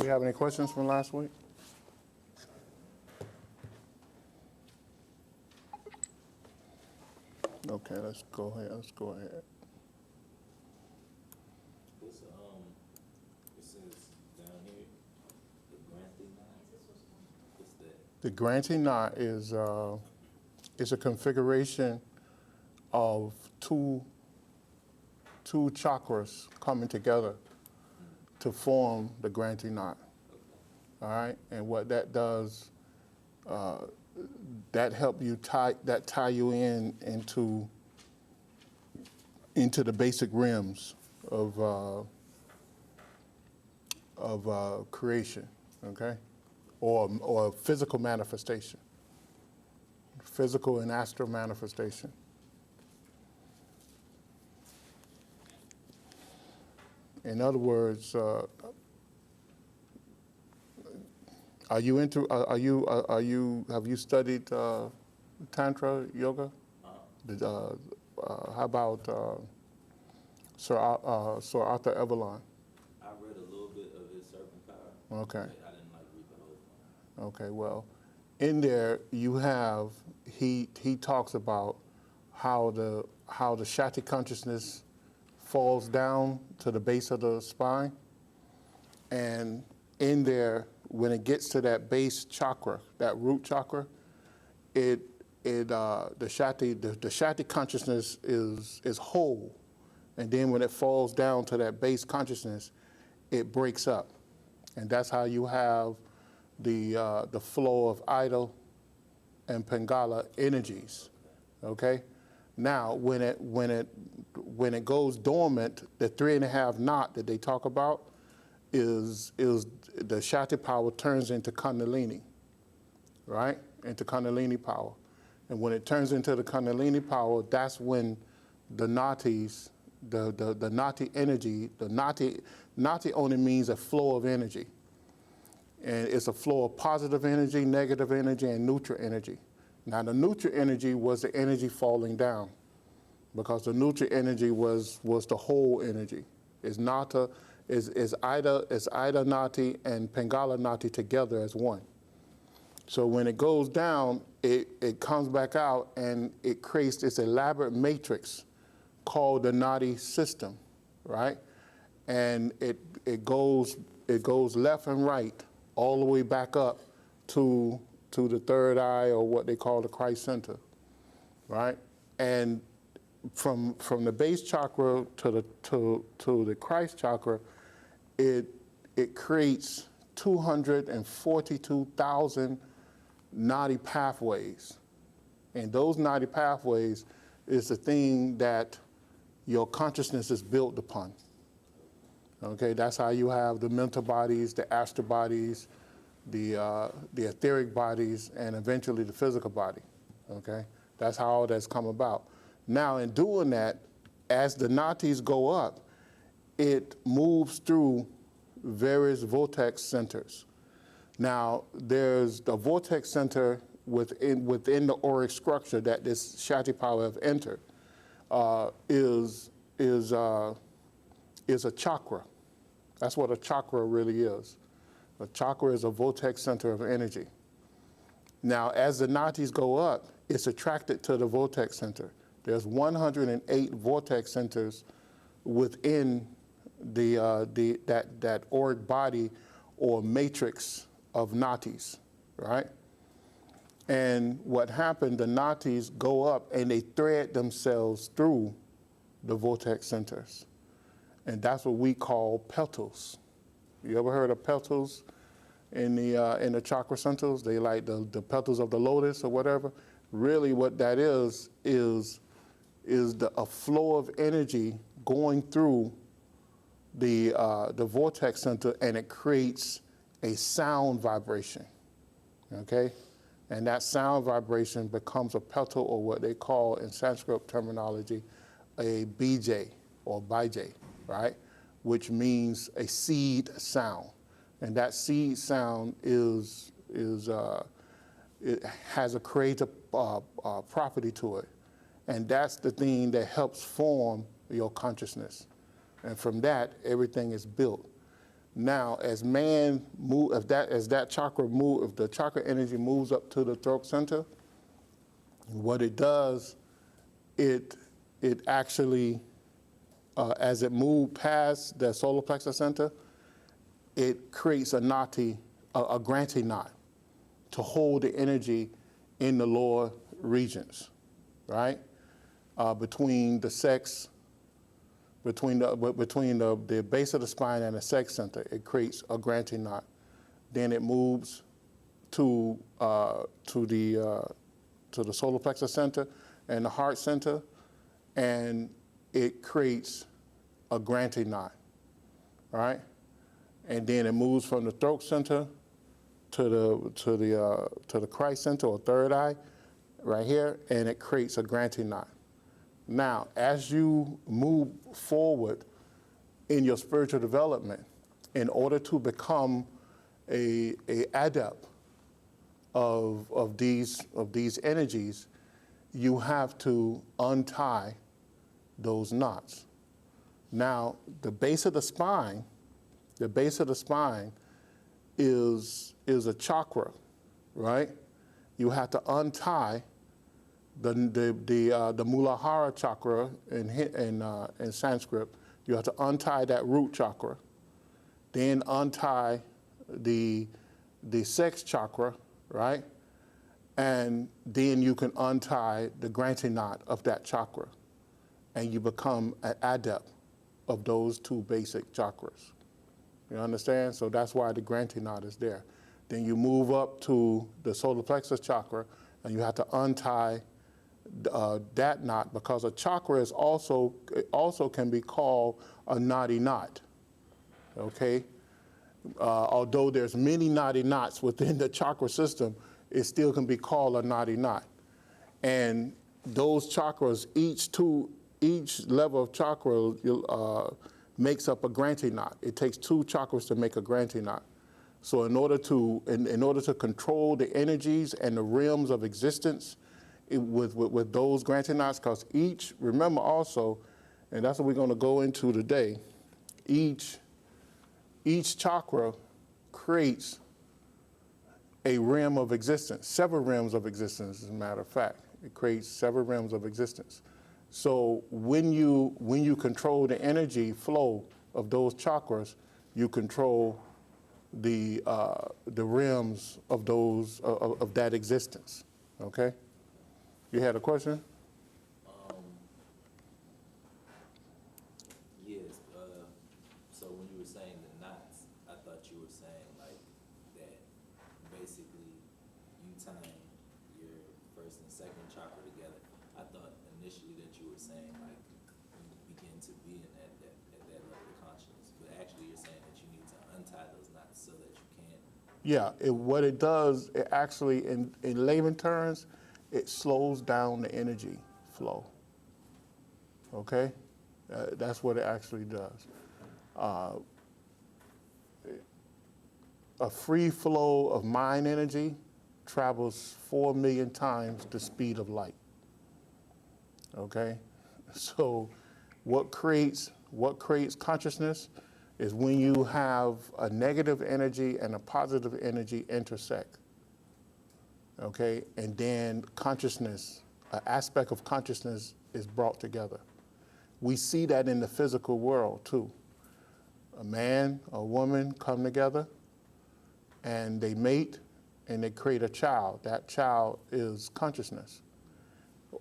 We have any questions from last week? Okay, let's go ahead. What's it says down here, the granthi knot. What's that? The granthi knot is a configuration of two chakras coming together to form the granthi knot. All right, and what that does, that help you tie you into the basic rims of creation, okay, or physical manifestation, physical and astral manifestation. In other words, have you studied Tantra yoga? How about Sir Arthur Avalon? I read a little bit of his Serpent Power. Okay. I didn't read the whole thing. Okay, well, in there you have, he talks about how the Shakti consciousness falls down to the base of the spine, and in there, when it gets to that base chakra, that root chakra, the Shakti consciousness is whole, and then when it falls down to that base consciousness, it breaks up, and that's how you have the flow of Ida and Pingala energies. Okay, now when it goes dormant, the 3.5 knot that they talk about is the Shakti power turns into Kundalini, right? Into Kundalini power. And when it turns into the Kundalini power, that's when the natis, the nati energy, the nati only means a flow of energy. And it's a flow of positive energy, negative energy, and neutral energy. Now the neutral energy was the energy falling down, because the neutral energy was the whole energy. It's nata, is Ida nati and Pingala nati together as one. So when it goes down, it comes back out and it creates this elaborate matrix called the nati system, right? And it goes left and right all the way back up to the third eye, or what they call the Christ center, right? And from the base chakra to the Christ chakra, it creates 242,000 nadi pathways. And those nadi pathways is the thing that your consciousness is built upon. Okay, that's how you have the mental bodies, the astral bodies, the etheric bodies, and eventually the physical body. Okay, that's how all that's come about. Now, in doing that, as the natis go up, it moves through various vortex centers. Now, there's the vortex center within the auric structure that this Shakti power have entered is a chakra. That's what a chakra really is. A chakra is a vortex center of energy. Now, as the natis go up, it's attracted to the vortex center. There's 108 vortex centers within that auric body or matrix of natis, right? And what happened, the natis go up and they thread themselves through the vortex centers. And that's what we call petals. You ever heard of petals in the chakra centers? They like the petals of the lotus or whatever. Really what that is a flow of energy going through the vortex center, and it creates a sound vibration, okay? And that sound vibration becomes a petal, or what they call in Sanskrit terminology, a bij or bijay, right? Which means a seed sound. And that seed sound it has a creative property to it. And that's the thing that helps form your consciousness. And from that, everything is built. Now, as man move, if the chakra energy moves up to the throat center, what it does, it actually, as it moves past the solar plexus center, it creates a granthi knot to hold the energy in the lower regions, right? Between the base of the spine and the sex center, it creates a granthi knot. Then it moves to the solar plexus center and the heart center, and it creates a granthi knot, right? And then it moves from the throat center to the Christ center or third eye, right here, and it creates a granthi knot. Now, as you move forward in your spiritual development, in order to become a adept of these energies, you have to untie those knots. Now, the base of the spine is a chakra, right? You have to untie the Muladhara chakra in Sanskrit. You have to untie that root chakra, then untie the sex chakra, right? And then you can untie the granthi knot of that chakra, and you become an adept of those two basic chakras. You understand? So that's why the granthi knot is there. Then you move up to the solar plexus chakra, and you have to untie that knot, because a chakra is also can be called a nadi knot. Okay? Although there's many nadi knots within the chakra system, it still can be called a nadi knot. And those chakras, each level of chakra makes up a granthi knot. It takes two chakras to make a granthi knot. So in order to control the energies and the realms of existence with those granthi knots, because remember also, and that's what we're going to go into today, each chakra creates a realm of existence, several realms of existence, as a matter of fact. It creates several realms of existence. So when you control the energy flow of those chakras, you control the realms of of that existence. Okay? You had a question? Yes. So when you were saying the knots, I thought you were saying like that basically you tying your first and second chakra together. I thought initially that you were saying like you begin to be in at that level of consciousness, but actually you're saying that you need to untie those knots so that you can. Yeah, what it does, it actually, in layman terms, it slows down the energy flow. Okay? That's what it actually does. A free flow of mind energy travels 4 million times the speed of light. Okay? So what creates consciousness is when you have a negative energy and a positive energy intersect. Okay? And then consciousness, an aspect of consciousness is brought together. We see that in the physical world too. A man, a woman come together and they mate and they create a child. That child is consciousness.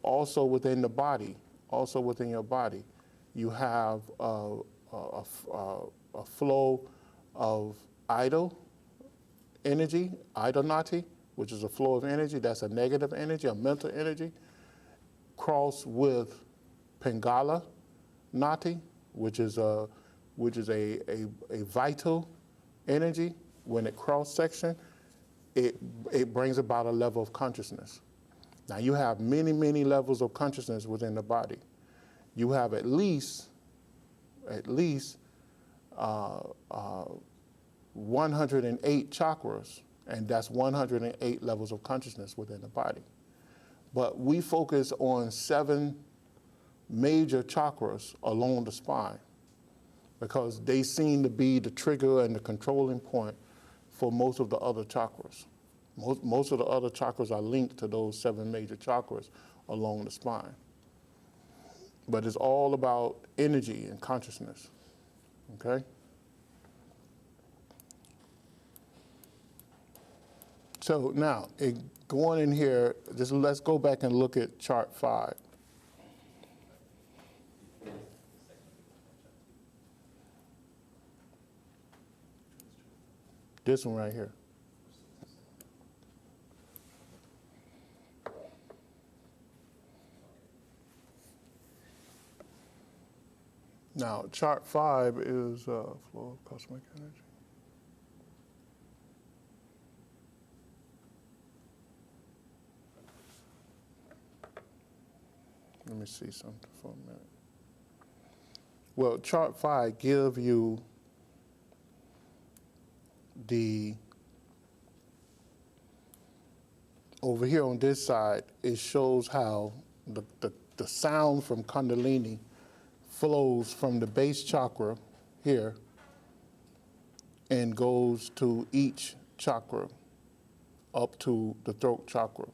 Also within the body, also within your body, you have a flow of idle energy, idle nati, which is a flow of energy. That's a negative energy, a mental energy, crossed with Pingala nati, which is a vital energy. When it cross section, it brings about a level of consciousness. Now you have many, many levels of consciousness within the body. You have at least 108 chakras, and that's 108 levels of consciousness within the body. But we focus on 7 major chakras along the spine, because they seem to be the trigger and the controlling point for most of the other chakras. Most of the other chakras are linked to those 7 major chakras along the spine. But it's all about energy and consciousness, okay? So now, going in here, just let's go back and look at chart 5. This one right here. Now, chart 5 is flow of cosmic energy. Let me see something for a minute. Well, chart 5 gives you over here on this side, it shows how the sound from Kundalini flows from the base chakra here and goes to each chakra up to the throat chakra,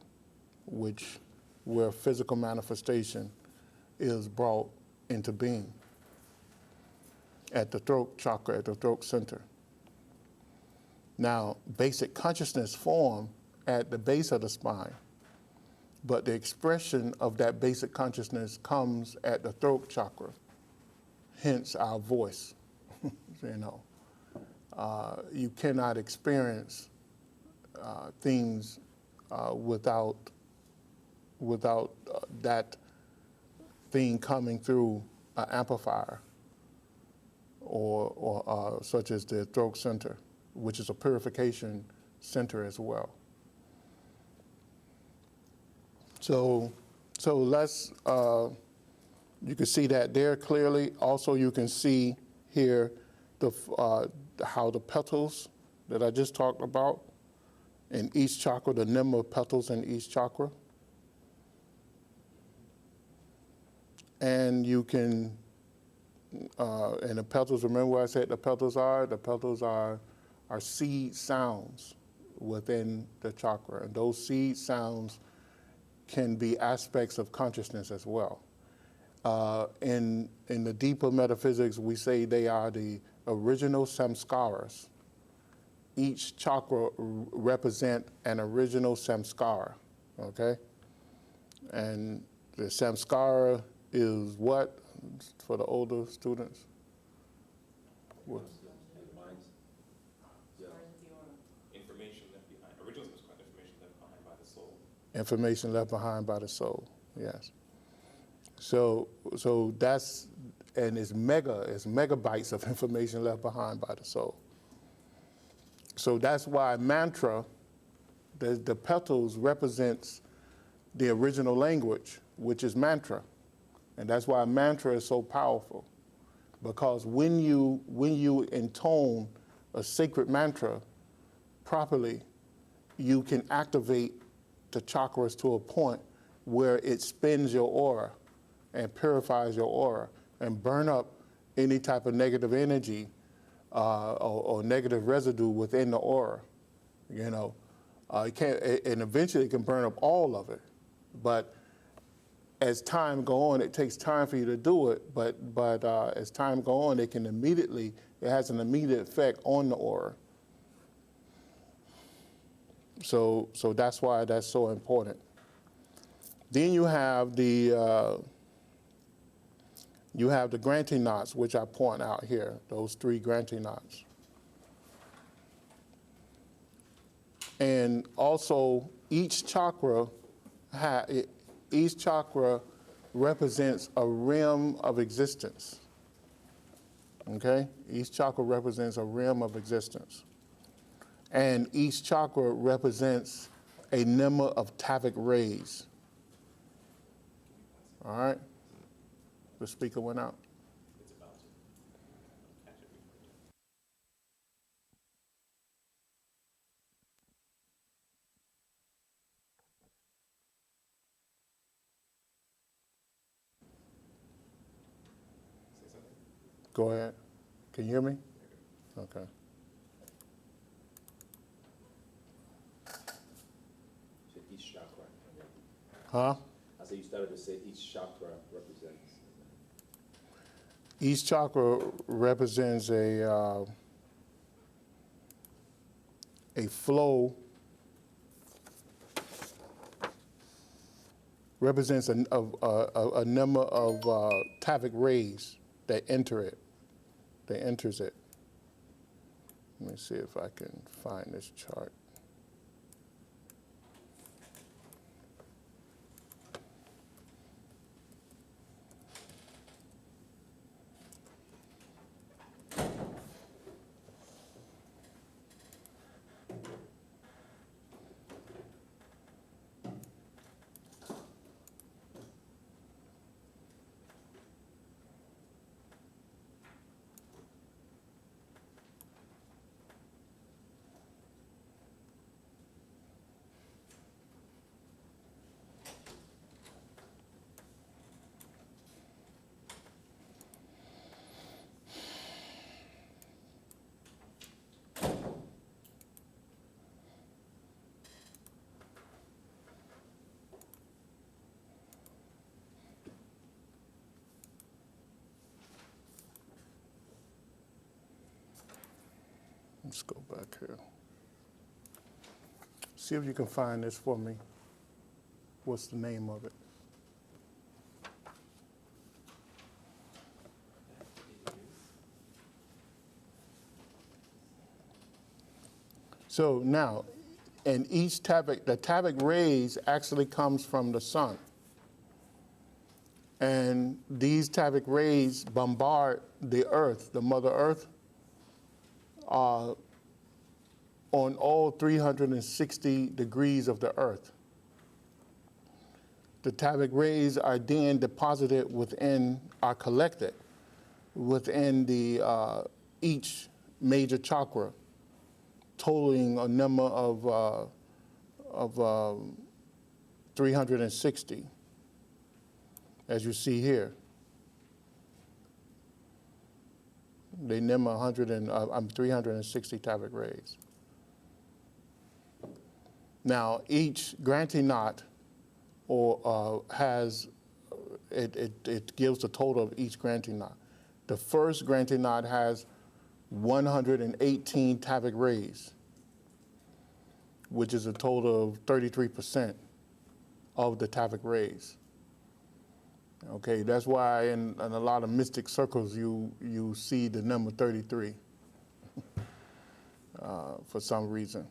where physical manifestation is brought into being at the throat chakra, at the throat center. Now, basic consciousness form at the base of the spine, but the expression of that basic consciousness comes at the throat chakra, hence our voice. You cannot experience things without that thing coming through an amplifier or such as the throat center, which is a purification center as well. So let's, you can see that there clearly. Also, you can see here how the petals that I just talked about in each chakra, the number of petals in each chakra. And you can, and the petals, remember what I said the petals are? The petals are seed sounds within the chakra. And those seed sounds can be aspects of consciousness as well. In the deeper metaphysics, we say they are the original samskaras. Each chakra represent an original samskara, okay? And the samskara is what for the older students? What? Information left behind. Original samskara, information left behind by the soul. Information left behind by the soul, yes. So that's, and it's megabytes of information left behind by the soul. So that's why mantra, the petals represents the original language, which is mantra. And that's why mantra is so powerful. Because when you intone a sacred mantra properly, you can activate the chakras to a point where it spins your aura and purifies your aura and burn up any type of negative energy or negative residue within the aura. It can't, and eventually it can burn up all of it. But as time goes on, it takes time for you to do it. But as time goes on, it has an immediate effect on the aura. So that's why that's so important. Then you have the granthi knots, which I point out here, those 3 granthi knots. And also, each chakra represents a realm of existence. Okay? Each chakra represents a realm of existence. And each chakra represents a number of Tavic rays. All right? The speaker went out. It's about to catch it. Say something. Go ahead. Can you hear me? Okay. Each chakra. Huh? I said you started to say each chakra represents. Each chakra represents a flow, represents a number of Tavic rays that enter it, that enters it. Let me see if I can find this chart. Let's go back here. See if you can find this for me. What's the name of it? So now, in each Tavic, the Tavic rays actually comes from the sun. And these Tavic rays bombard the earth, the Mother Earth, on all 360 degrees of the earth. The Tavic rays are then deposited within, are collected within the each major chakra, totaling a number of 360, as you see here. They number 360 Tavic rays. Now, each granthi knot has, it gives the total of each granthi knot. The first granthi knot has 118 Tavic rays, which is a total of 33% of the Tavic rays. Okay, that's why in a lot of mystic circles you see the number 33 for some reason.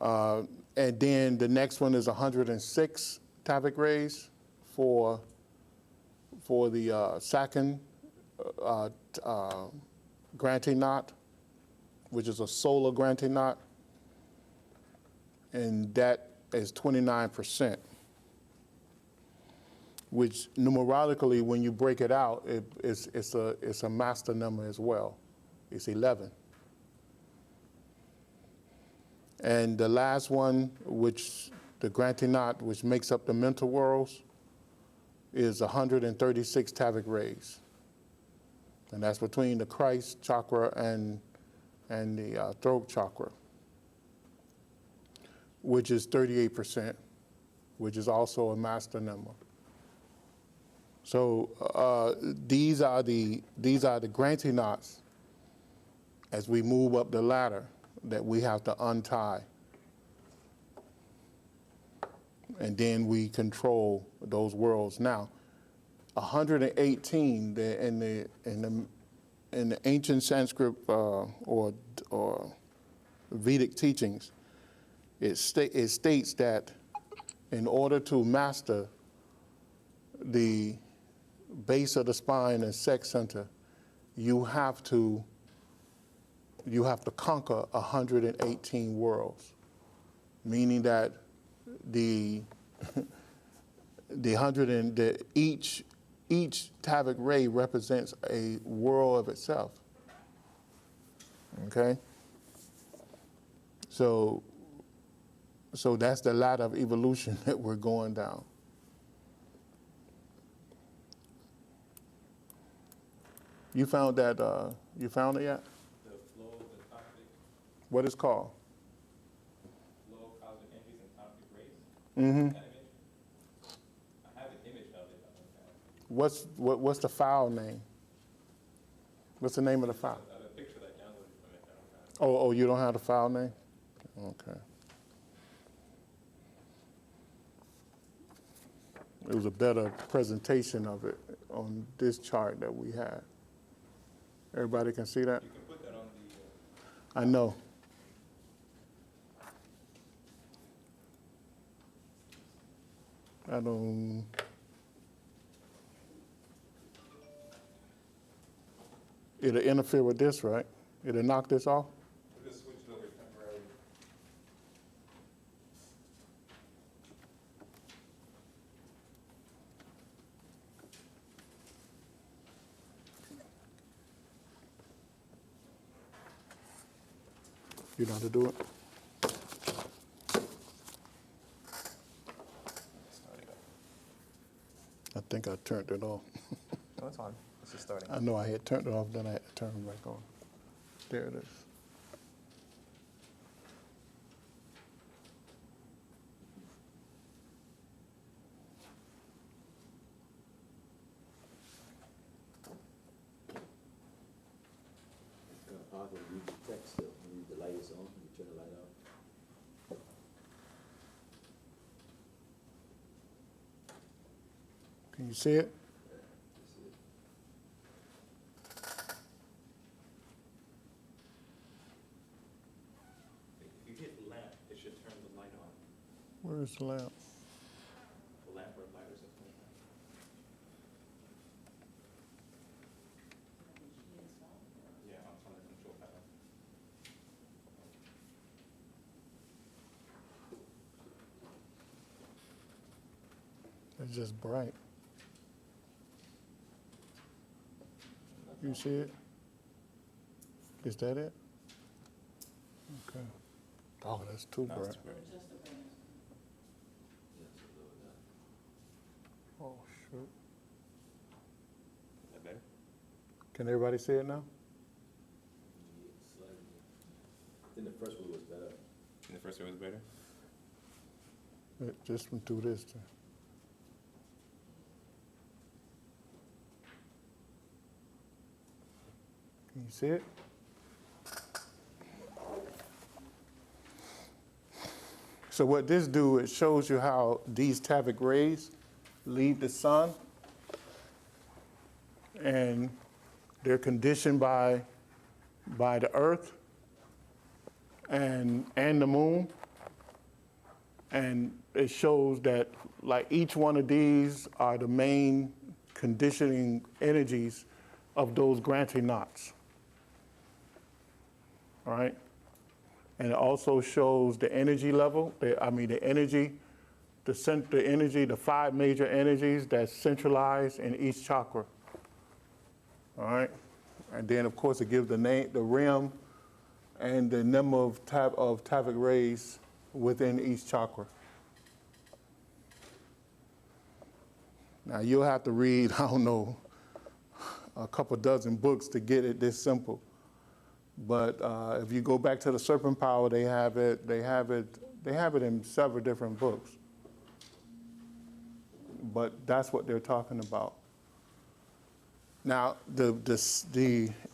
And then the next one is 106 Tavic rays for the second granthi knot, which is a solar granthi knot, and that is 29%, which numerologically, when you break it out, it's a master number as well. It's 11. And the last one, which the granthi knot, which makes up the mental worlds, is 136 Tavic rays. And that's between the Christ chakra and the throat chakra, which is 38%, which is also a master number. So these are the granthi knots as we move up the ladder that we have to untie. And then we control those worlds. Now, 118 in the ancient Sanskrit or Vedic teachings, it states that in order to master the base of the spine and sex center, you have to conquer 118 worlds, meaning that each Tavic ray represents a world of itself. Okay? So that's the ladder of evolution that we're going down. You found that, you found it yet? The flow of the cosmic, What it's called? flow of cosmic energies and cosmic rays. Mm-hmm. That image? I have an image of it. I don't have What's the file name? What's the name of the file? I have a picture that I downloaded from it. I don't have Oh, you don't have the file name? Okay. It was a better presentation of it on this chart that we had. Everybody can see that? You can put that on the, I know. I don't. It'll interfere with this, right? It'll knock this off? we'll just switch it over temporarily. You know how to do it? Starting up. I think I turned it off. No, it's on. It's just starting. I know I had turned it off, then I had to turn it back on. There it is. It's kind of hard to read the text still, when the light is on, you turn the light off. Can you see it? That's it. If you hit lamp, it should turn the light on. Where's the lamp? The lamp or light or something like that. Yeah, on the control panel. It's just bright. You see it? Is that it? Okay. Oh, that's too No, bright. it's too bright. Oh, shoot. Is that better? Can everybody see it now? I think the first one was better. And the first one was better? Just from through this. Can you see it? So what this do, it shows you how these Tavic rays leave the sun, and they're conditioned by the earth and the moon. And it shows that like each one of these are the main conditioning energies of those granthi knots. All right? And it also shows the energy level, the energy, the 5 major energies that's centralized in each chakra. All right? And then, of course, it gives the name, the rim, and the number of Tavic rays within each chakra. Now, you'll have to read, I don't know, a couple dozen books to get it this simple. But if you go back to the Serpent Power, they have it in several different books. But that's what they're talking about. Now,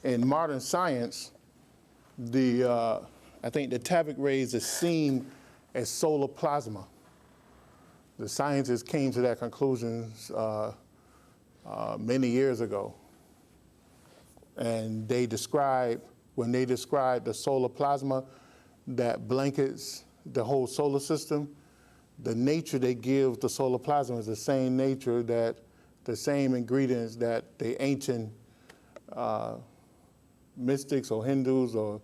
in modern science, I think the Tavic rays are seen as solar plasma. The scientists came to that conclusion many years ago. And when they describe the solar plasma that blankets the whole solar system, the nature they give the solar plasma is the same nature the same ingredients that the ancient mystics or Hindus or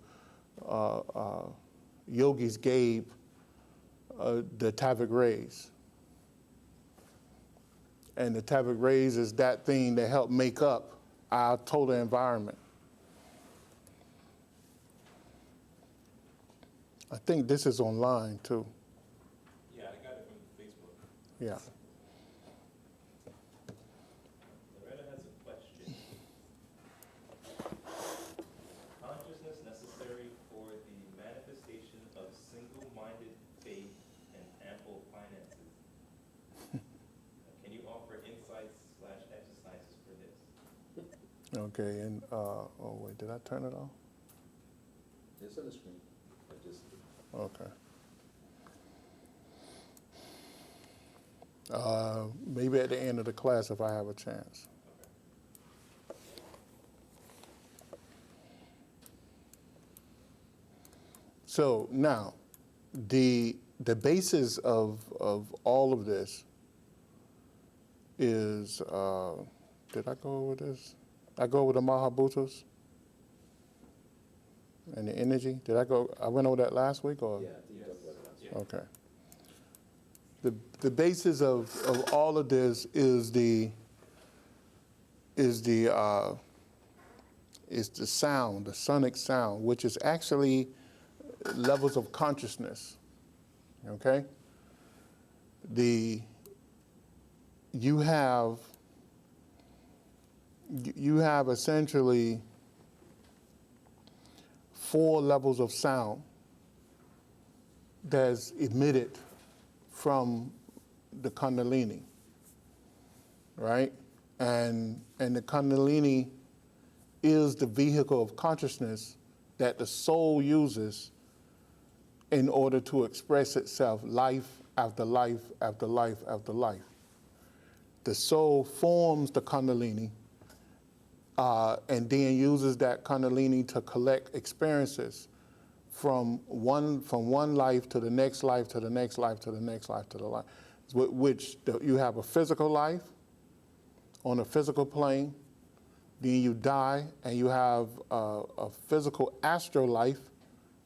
yogis gave the Tavic rays. And the Tavic rays is that thing that helped make up our total environment. I think this is online too. Yeah, I got it from Facebook. Yeah. Loretta has a question. Okay, and, oh wait, did I turn it off? It's on the screen. I just, Okay. Maybe at the end of the class if I have a chance. So now, the basis of all of this is, did I go over this? I go over the Mahabhutas and the energy? Did I go, I went over that last week or? yeah, I think you talked about it last week. Okay. The basis of all of this is the sound, the sonic sound, which is actually levels of consciousness. Okay? You have essentially 4 levels of sound that's emitted from the Kundalini, right? And the Kundalini is the vehicle of consciousness that the soul uses in order to express itself life after life after life after life. The soul forms the Kundalini and then uses that Kundalini to collect experiences from one life to the next life to the next life to the next life to the life, you have a physical life on a physical plane, then you die and you have a physical astral life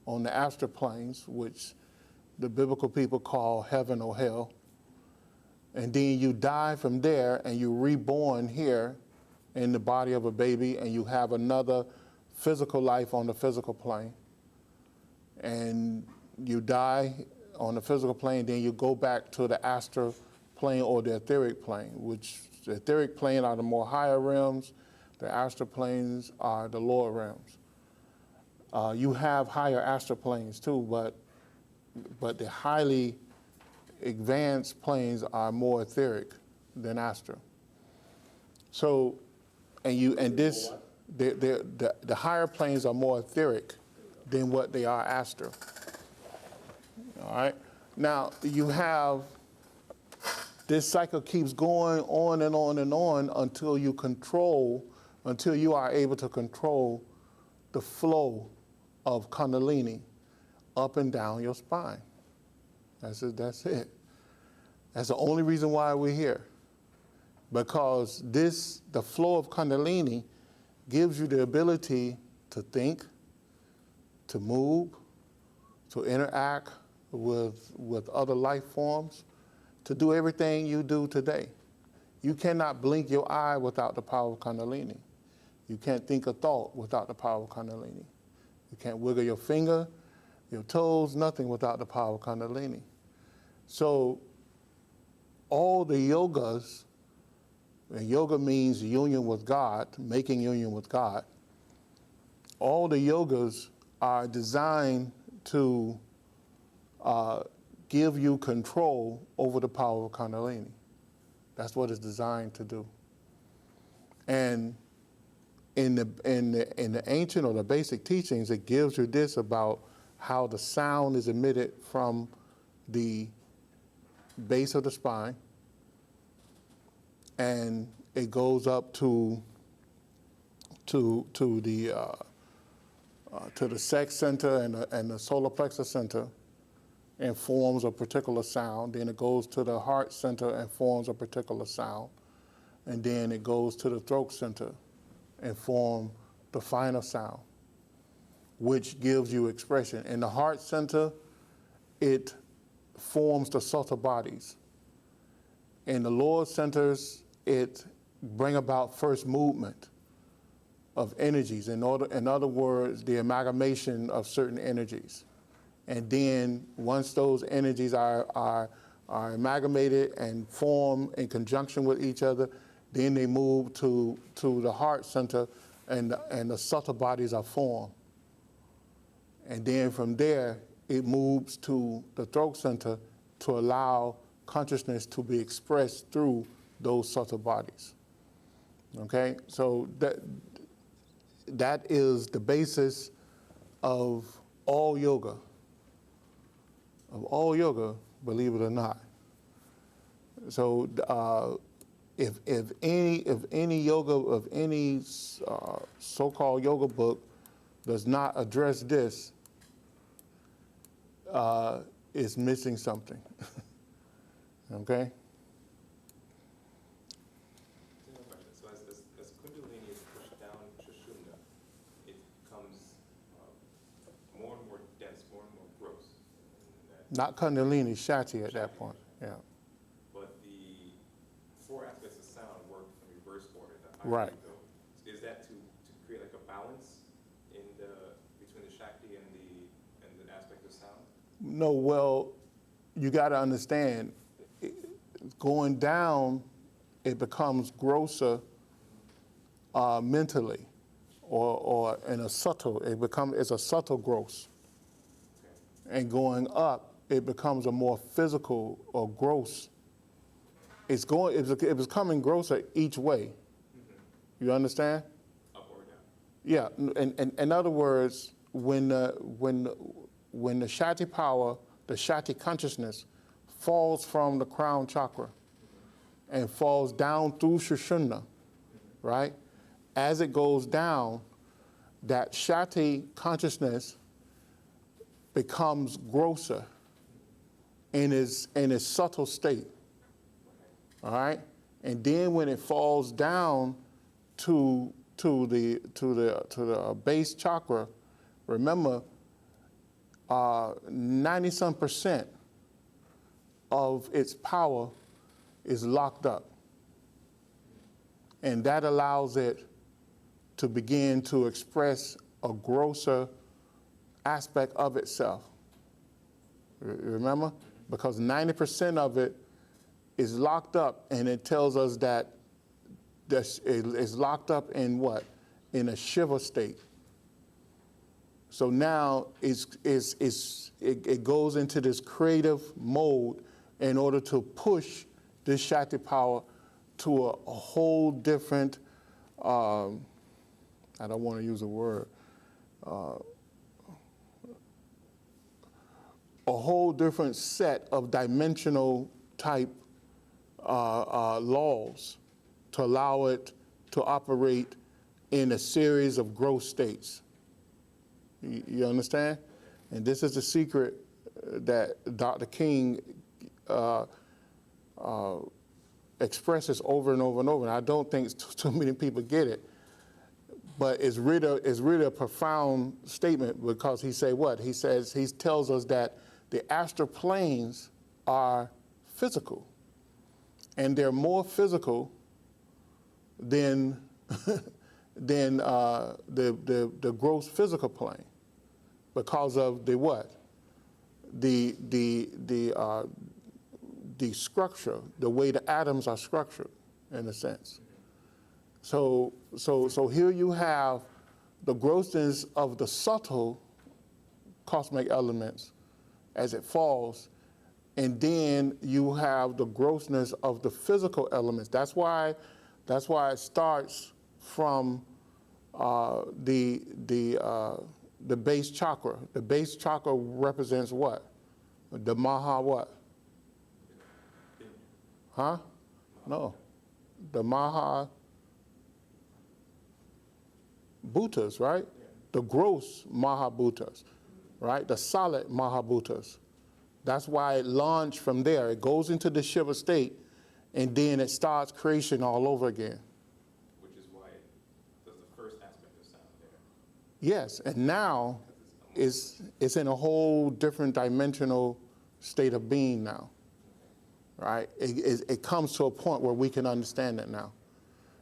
on the astral planes, which the biblical people call heaven or hell, and then you die from there and you're reborn here in the body of a baby and you have another physical life on the physical plane. And you die on the physical plane, then you go back to the astral plane or the etheric plane, which the etheric plane are the more higher realms, the astral planes are the lower realms. You have higher astral planes too, but the highly advanced planes are more etheric than astral. So, the higher planes are more etheric than what they are astral. All right. Now you have this cycle keeps going on and on and on until you are able to control the flow of Kundalini up and down your spine. That's it. That's it. That's the only reason why we're here. Because the flow of Kundalini gives you the ability to think, to move, to interact with other life forms, to do everything you do today. You cannot blink your eye without the power of Kundalini. You can't think a thought without the power of Kundalini. You can't wiggle your finger, your toes, nothing without the power of Kundalini. So all the yogas, and yoga means union with God, making union with God, all the yogas are designed to give you control over the power of Kundalini. That's what it's designed to do. And in the ancient or the basic teachings, it gives you this about how the sound is emitted from the base of the spine, and it goes up to the sex center and the solar plexus center and forms a particular sound. Then it goes to the heart center and forms a particular sound. And then it goes to the throat center and form the final sound, which gives you expression. In the heart center, it forms the subtle bodies. In the lower centers, it bring about first movement of energies. In other words, the amalgamation of certain energies. And then once those energies are amalgamated and form in conjunction with each other, then they move to the heart center and the subtle bodies are formed. And then from there, it moves to the throat center to allow consciousness to be expressed through those subtle bodies. Okay, so that is the basis of all yoga. Of all yoga, believe it or not. So if any yoga, of any so-called yoga book does not address this, it's missing something. Okay? Same question. So as Kundalini is pushed down Sushumna, it becomes more and more dense, more and more gross. Not Kundalini, Shakti at that point. Yeah. But the four aspects of sound work in reverse order. The Right. higher you go. Is that to create like a balance in between the Shakti and the aspect of sound? No, well, you got to understand, going down, it becomes grosser mentally, or in a subtle. It's a subtle gross. And going up, it becomes a more physical or gross. It's becoming grosser each way. You understand? Up or down? Yeah. And in other words, when the Shakti power, the Shakti consciousness, falls from the crown chakra and falls down through Sushumna, right? As it goes down, that Shakti consciousness becomes grosser in its subtle state. All right? And then when it falls down to the base chakra, remember, 90-some% of its power is locked up. And that allows it to begin to express a grosser aspect of itself. Remember? Because 90% of it is locked up, and it tells us that it is locked up in what? In a Shiva state. So now it goes into this creative mode in order to push this Shakti power to a whole different, I don't want to use a word, a whole different set of dimensional type laws to allow it to operate in a series of growth states. You understand? And this is the secret that Dr. King expresses over and over and over. And I don't think too many people get it. But it's really a profound statement, because he say what? He tells us that the astral planes are physical. And they're more physical than the gross physical plane, because of the what? The structure, the way the atoms are structured, in a sense. So here you have the grossness of the subtle cosmic elements as it falls, and then you have the grossness of the physical elements. That's why it starts from the base chakra. The base chakra represents what? The Maha what? Huh? No. The Maha Bhutas, right? The gross Maha Bhutas, right? The solid Maha Bhutas. That's why it launched from there. It goes into the Shiva state, and then it starts creation all over again. Which is why it does the first aspect of sound there. Yes, and now it's in a whole different dimensional state of being now, right? It comes to a point where we can understand it now.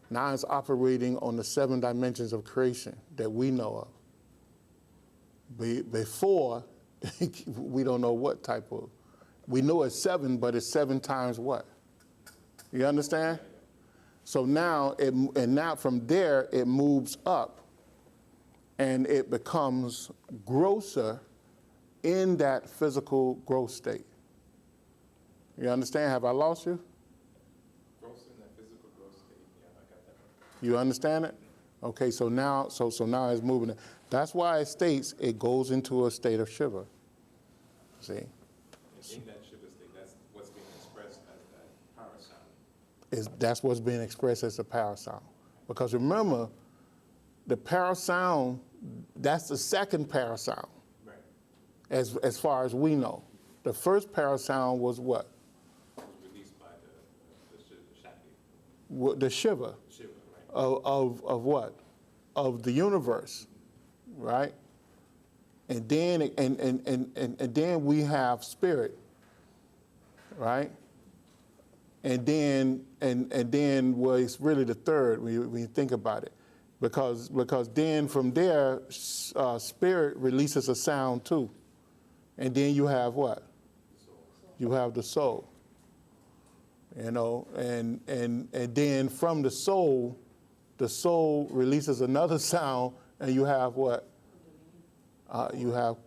Now it's operating on the 7 dimensions of creation that we know of. Before, we don't know what type of, we know it's 7, but it's 7 times what? You understand? So now, now from there, it moves up, and it becomes grosser in that physical growth state. You understand? Have I lost you? Gross in that physical growth state. Yeah, I got that. You understand it? Okay, so now it's moving. That's why it states it goes into a state of Shiva. See, And in that Shiva state, that's what's being expressed as that power sound. that's what's being expressed as the power sound. Because remember, the power sound, that's the second power sound, Right. as far as we know. The first power sound was what? It was released by the Shakti. The Shiva. Shiva, right? Of what? Of the universe, right? And then and then we have spirit, right? And then well, it's really the third when you think about it, because then from there, spirit releases a sound too, and then you have what? You have the soul. You know, and then from the soul releases another sound, and you have what? You have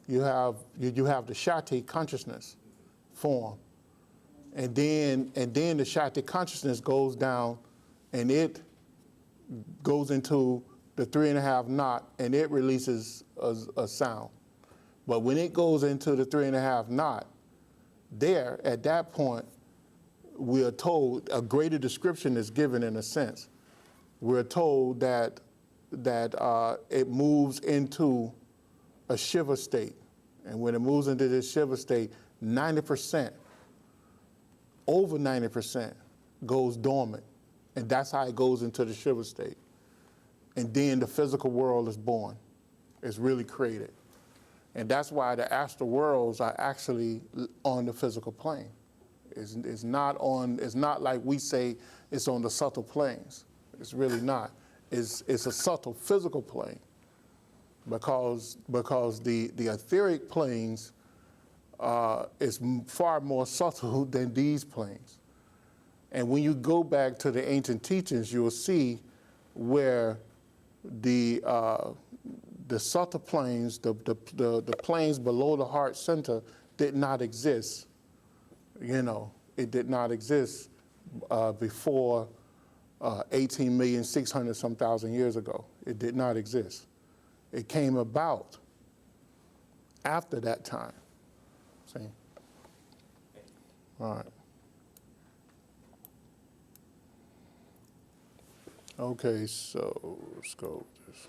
the Shakti consciousness form, and then the Shakti consciousness goes down, and it goes into the 3.5 knot, and it releases a sound. But when it goes into the 3.5 knot, there at that point, we are told a greater description is given in a sense. We're told that it moves into a Shiva state. And when it moves into this Shiva state, 90%, over 90% goes dormant. And that's how it goes into the Shiva state. And then the physical world is born. It's really created. And that's why the astral worlds are actually on the physical plane. It's not like we say it's on the subtle planes. It's really not. It's a subtle physical plane, because the etheric planes is far more subtle than these planes. And when you go back to the ancient teachings, you will see where the subtle planes, the planes below the heart center, did not exist. You know, it did not exist before 18,600,000 years ago. It did not exist. It came about after that time. See? All right. Okay, so let's go with this.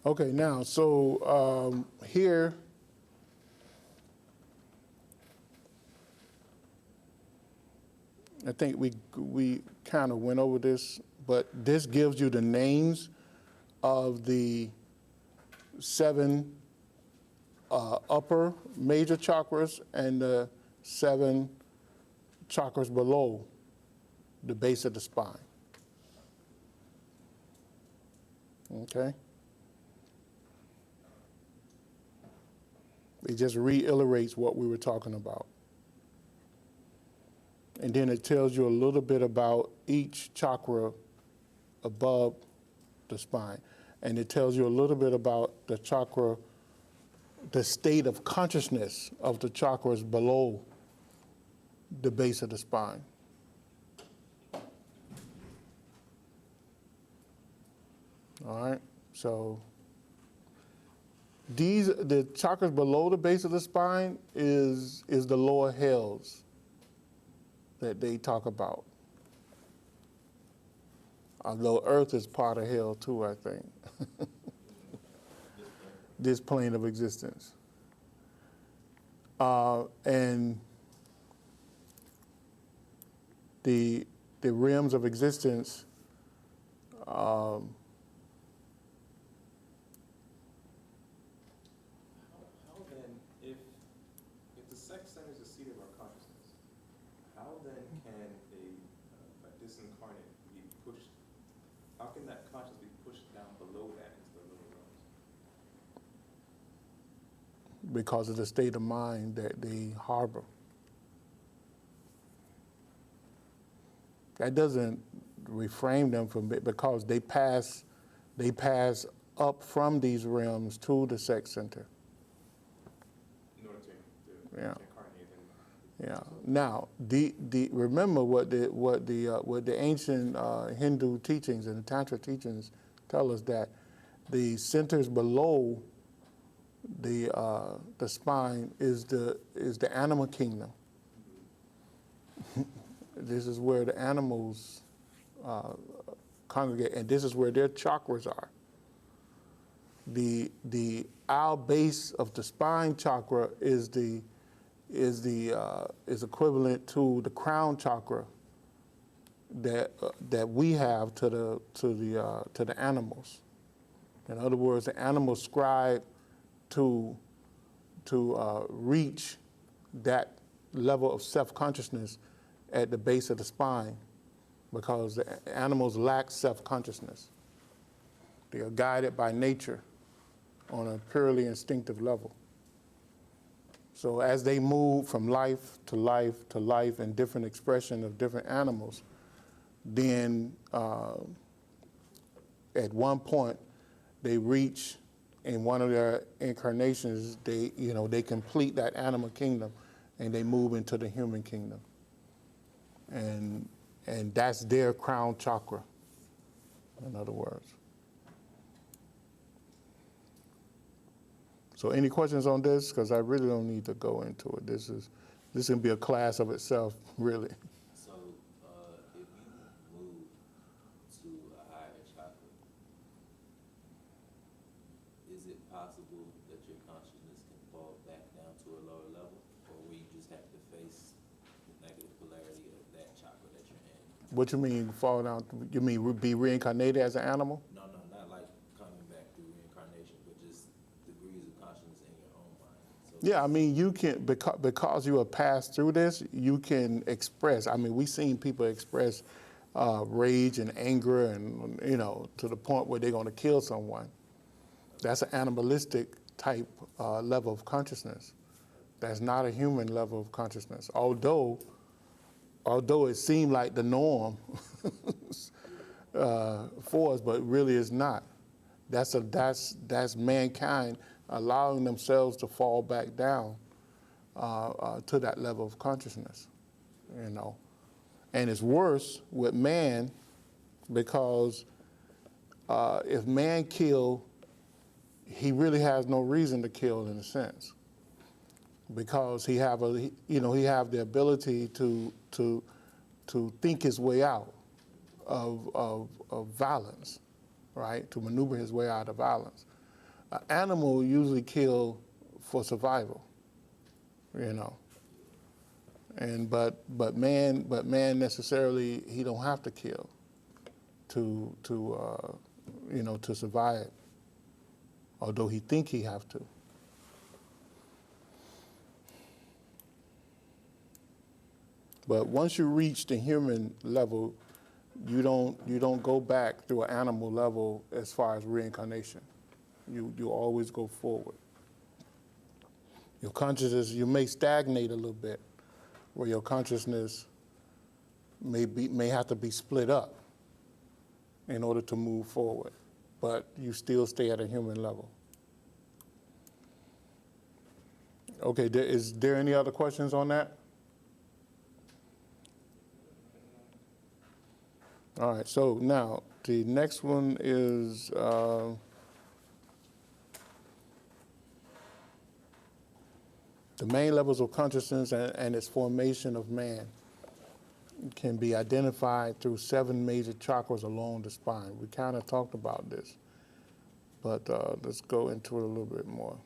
Okay, now, so here, I think we kind of went over this, but this gives you the names of the 7 upper major chakras and the 7 chakras below the base of the spine. Okay? It just reiterates what we were talking about. And then it tells you a little bit about each chakra above the spine. And it tells you a little bit about the chakra, the state of consciousness of the chakras below the base of the spine. All right, so the chakras below the base of the spine is the lower hells that they talk about. Although Earth is part of hell too, I think. This plane of existence. And the realms of existence, How then, if the sex center is the seat of our consciousness, how then can a disincarnate be pushed? How can that consciousness be pushed down below that into the lower realms? because of the state of mind that they harbor. That doesn't reframe them from it because they pass up from these realms to the sex center. In order to Yeah. incarnate and Yeah. Now, remember what the ancient Hindu teachings and the Tantra teachings tell us, that the centers below the spine is the animal kingdom. This is where the animals congregate, and this is where their chakras are. Our base of the spine chakra is equivalent to the crown chakra that we have to the animals. In other words, the animals strive to reach that level of self-consciousness at the base of the spine, because the animals lack self-consciousness. They are guided by nature on a purely instinctive level. So as they move from life to life to life in different expression of different animals, then at one point they reach, in one of their incarnations, they complete that animal kingdom and they move into the human kingdom. And that's their crown chakra, in other words. So any questions on this? Because I really don't need to go into it. This can be a class of itself, really. So, if you move to a higher chakra, is it possible that your consciousness can fall back down to a lower level, or will you just have to face the negative polarity of that chakra that you're in? What you mean, fall down? You mean be reincarnated as an animal? No, not like coming back through reincarnation, but just degrees of consciousness in your own mind. So Yeah, I mean, you can, because you have passed through this, you can express. I mean, we've seen people express rage and anger, and to the point where they're going to kill someone. That's an animalistic type level of consciousness. That's not a human level of consciousness. Although it seemed like the norm for us, but really it's not. That's mankind allowing themselves to fall back down to that level of consciousness, And it's worse with man, because if man kill, he really has no reason to kill, in a sense, because he have the ability to think his way out of violence, right? To maneuver his way out of violence. An animal usually kill for survival, And but man necessarily, he don't have to kill to survive, although he think he have to. But once you reach the human level, you don't go back through an animal level as far as reincarnation. You always go forward. Your consciousness, you may stagnate a little bit, where your consciousness may have to be split up in order to move forward, but you still stay at a human level. Okay, is there any other questions on that? All right, so now the next one is the main levels of consciousness and its formation of man can be identified through 7 major chakras along the spine. We kind of talked about this, but let's go into it a little bit more.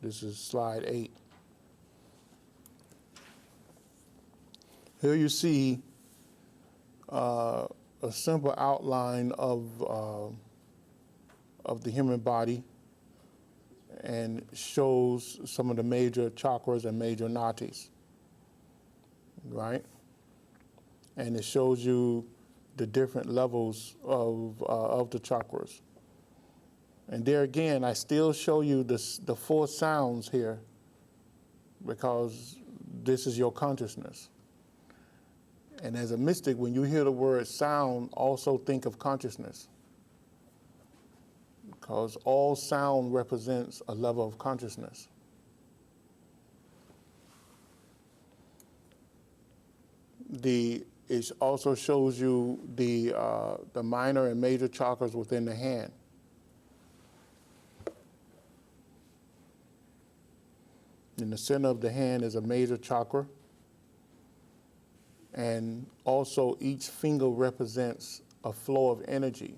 This is slide 8. Here you see a simple outline of the human body, and shows some of the major chakras and major nadis, right? And it shows you the different levels of the chakras. And there again, I still show you the 4 sounds here because this is your consciousness. And as a mystic, when you hear the word sound, also think of consciousness. Because all sound represents a level of consciousness. It also shows you the minor and major chakras within the hand. In the center of the hand is a major chakra. And also each finger represents a flow of energy.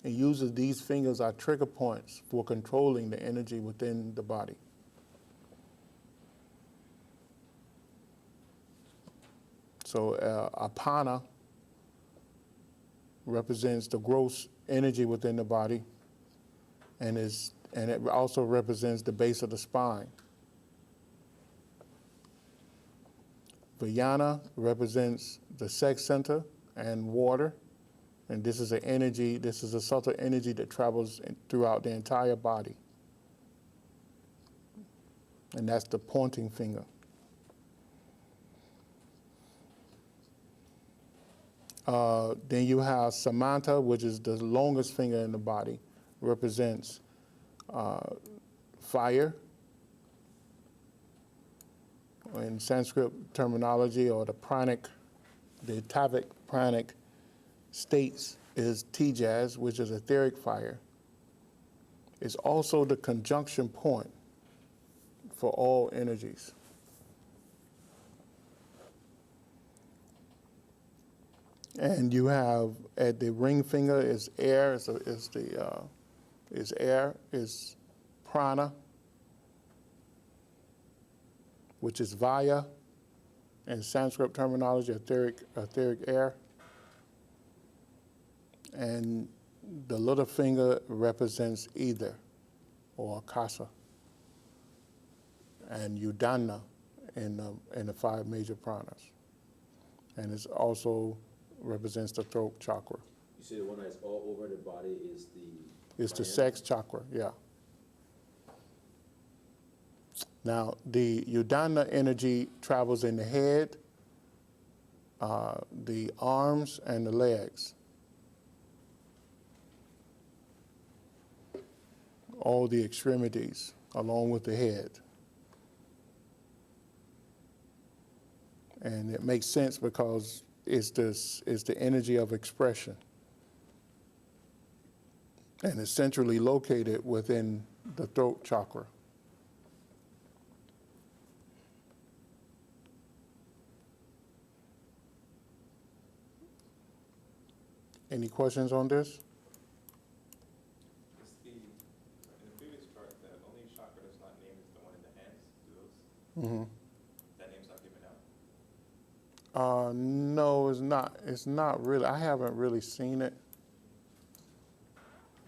It uses these fingers as trigger points for controlling the energy within the body. So apana represents the gross energy within the body, and it also represents the base of the spine. Vijnana represents the sex center and water, and this is a subtle energy that travels throughout the entire body. And that's the pointing finger. Then you have Samanta, which is the longest finger in the body, represents fire. In Sanskrit terminology, or the Tavic pranic states is Tejas, which is etheric fire. It's also the conjunction point for all energies. And you have at the ring finger is air, is Prana, which is Vaya, in Sanskrit terminology, etheric air. And the little finger represents ether, or Akasa, and Udana in the 5 major pranas. And it also represents the throat chakra. You say the one that's all over the body is the... It's the sex chakra, yeah. Now, the Udana energy travels in the head, the arms, and the legs. All the extremities, along with the head. And it makes sense because it's the energy of expression. And it's centrally located within the throat chakra. Any questions on this? In the previous chart, the only chakra that's not named is the one in the hands. That name's not given out? No, it's not. It's not really. I haven't really seen it.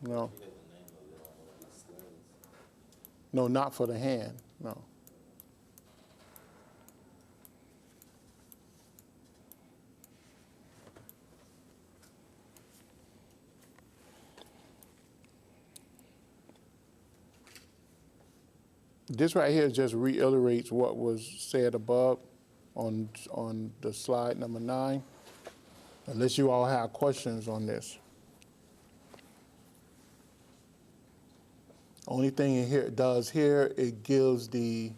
No. You got the name of it on one of these slides. No, not for the hand. No. This right here just reiterates what was said above on the slide number 9, unless you all have questions on this. Only thing it does here, it gives the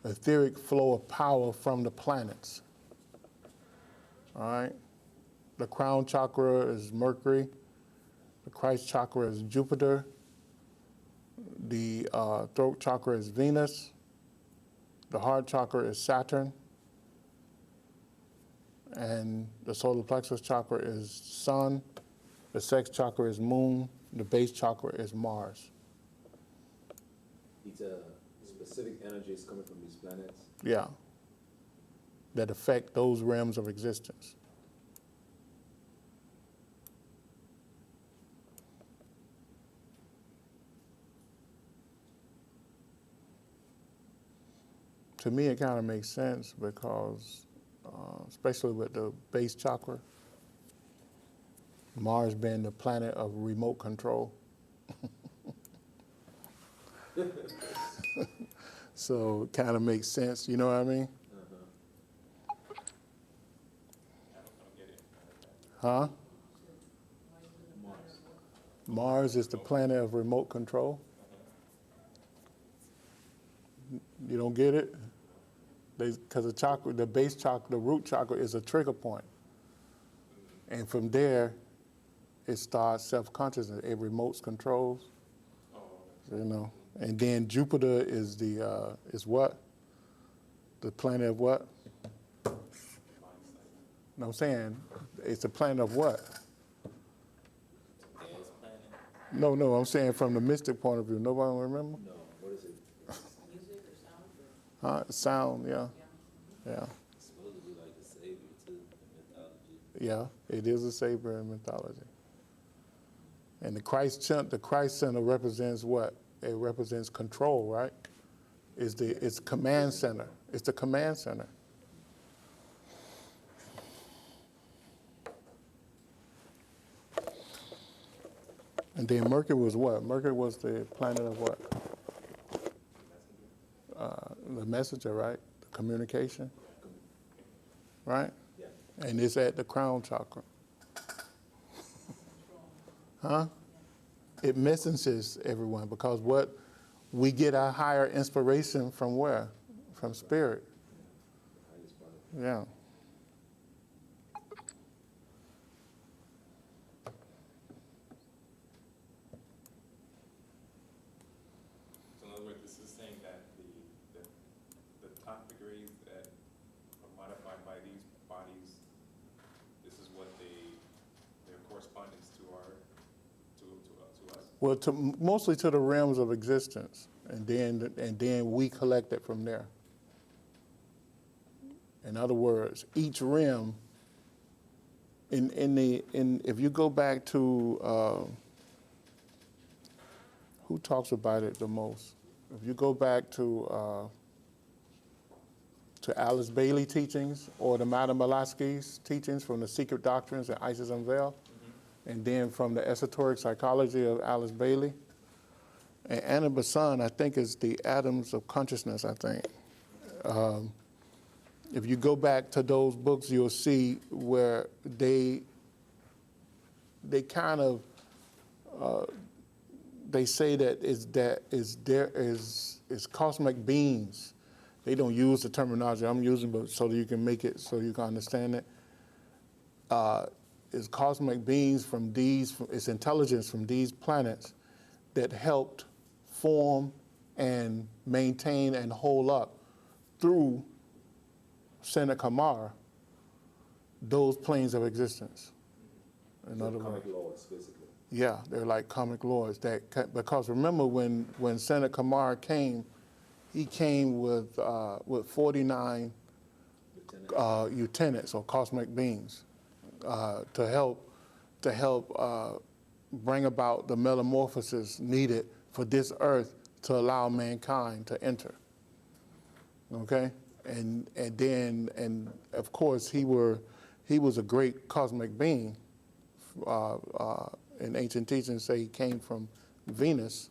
etheric flow of power from the planets. All right? The crown chakra is Mercury. The Christ chakra is Jupiter. The throat chakra is Venus. The heart chakra is Saturn. And the solar plexus chakra is Sun. The sex chakra is Moon. The base chakra is Mars. These specific energies coming from these planets. Yeah. That affect those realms of existence. To me, it kind of makes sense because, especially with the base chakra, Mars being the planet of remote control. So it kind of makes sense, you know what I mean? I don't get it. Huh? Mars. Mars is the planet of remote control. You don't get it? Because the chakra, the base chakra, the root chakra is a trigger point. And from there, it starts self-consciousness. It remotes controls, you know. And then Jupiter is the, is what? The planet of what? No, I'm saying, it's the planet of what? Gas planet. No, I'm saying from the mystic point of view. Nobody remember? No, what is it? Music or sound? Or, Sound, yeah. Yeah. It's supposed to be like the savior too in mythology. Yeah, it is a saber in mythology. And the Christ center represents what? It represents control, right? It's command center. It's the command center. And then Mercury was what? Mercury was the planet of what? The messenger, right? The communication, right? Yeah. And it's at the crown chakra. Huh? It messages everyone because what we get our higher inspiration from where? From spirit. Highest part of Yeah. So in other words, this is saying that the top degrees that are modified by these bodies, this is what their correspondence to our, to us? Well, mostly to the realms of existence, and then we collect it from there. In other words, each realm, if you go back to who talks about it the most? If you go back to Alice Bailey teachings or the Madame Blavatsky's teachings from the Secret Doctrines and Isis Unveiled, and then from the esoteric psychology of Alice Bailey. And Anna Besant, I think, is the atoms of consciousness, I think. If you go back to those books, you'll see where they kind of, they say that is cosmic beings. They don't use the terminology I'm using, but so that you can make it, so you can understand it. Is cosmic beings from it's intelligence from these planets that helped form and maintain and hold up through Senate Kamar those planes of existence. In other words, comic laws, basically. yeah, they're like comic laws. Because remember when Senate Kamar came, he came with 49 lieutenants or cosmic beings. To help bring about the metamorphosis needed for this earth to allow mankind to enter. Okay, and of course he was a great cosmic being. In ancient teachings say he came from Venus,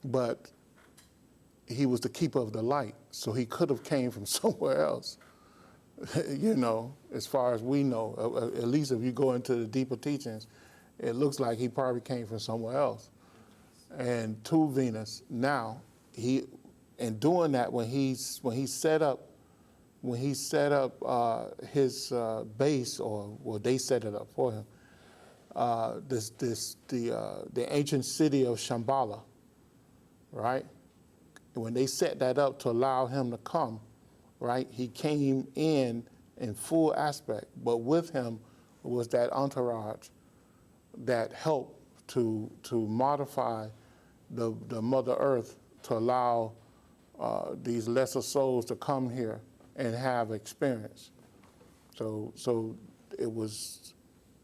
but he was the keeper of the light, so he could have came from somewhere else. You know, as far as we know, at least if you go into the deeper teachings, it looks like he probably came from somewhere else. And to Venus, now in doing that, when he set up his base, or they set it up for him, the ancient city of Shambhala, right? When they set that up to allow him to come, right? He came in full aspect, but with him was that entourage that helped to modify the Mother Earth to allow these lesser souls to come here and have experience. So it was,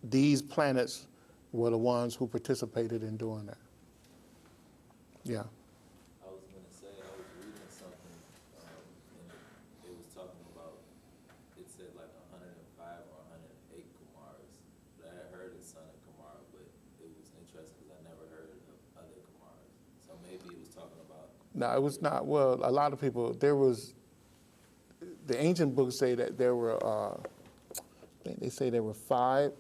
these planets were the ones who participated in doing that. Yeah. I was gonna say, I was reading something, and it was talking about, it said like 105 or 108 Kumars. But I had heard of Son of Kumar, but it was interesting because I never heard of other Kumars. So maybe it was talking about No, it was not. Well, a lot of people, the ancient books say that there were, I think they say there were 5.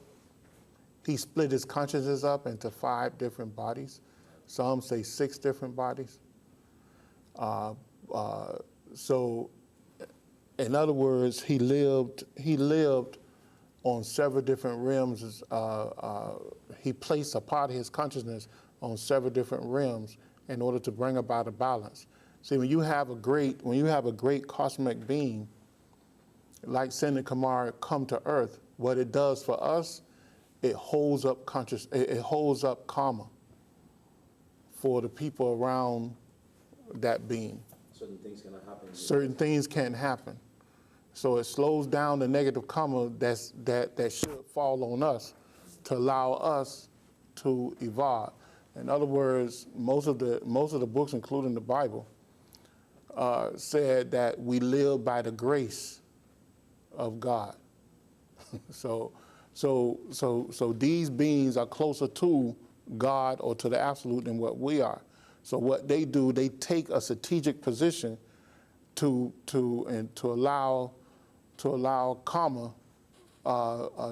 He split his consciousness up into 5 different bodies. Some say 6 different bodies. So, in other words, he lived on several different realms. He placed a part of his consciousness on several different realms in order to bring about a balance. See, when you have a great cosmic being like Sen and Kamar come to Earth, what it does for us, it holds up it holds up karma for the people around that being. Certain things cannot happen. Certain things can't happen. So it slows down the negative karma that should fall on us to allow us to evolve. In other words, most of the books, including the Bible, said that we live by the grace of God. So these beings are closer to God or to the absolute than what we are. So what they do, they take a strategic position to allow karma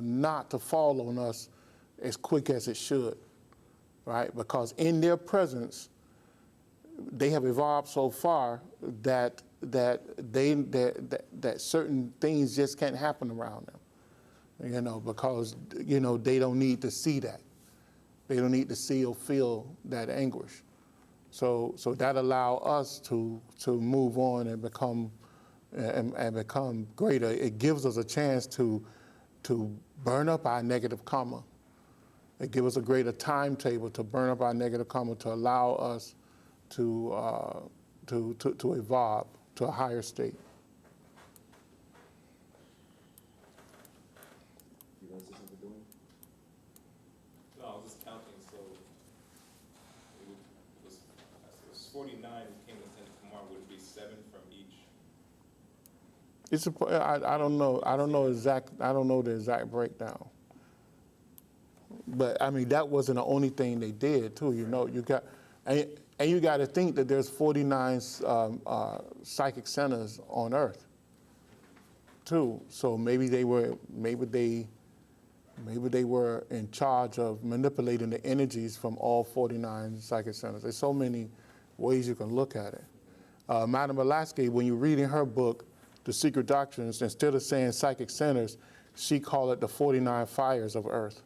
not to fall on us as quick as it should, right? Because in their presence, they have evolved so far that certain things just can't happen around them, because they don't need to see that. They don't need to see or feel that anguish. So that allow us to move on and become greater. It gives us a chance to burn up our negative karma. It gives us a greater timetable to burn up our negative karma, to allow us to evolve to a higher state. You want to say something, Dwayne? No, I was just counting, so it was 49 who came to Sen Kumar. Would it be 7 from each? I don't know. I don't know the exact breakdown. But I mean, that wasn't the only thing they did too. You got, and you got to think that there's 49 psychic centers on Earth too. So maybe they were in charge of manipulating the energies from all 49 psychic centers. There's so many ways you can look at it. Madame Blavatsky, when you're reading her book, The Secret Doctrines, instead of saying psychic centers, she called it the 49 fires of Earth.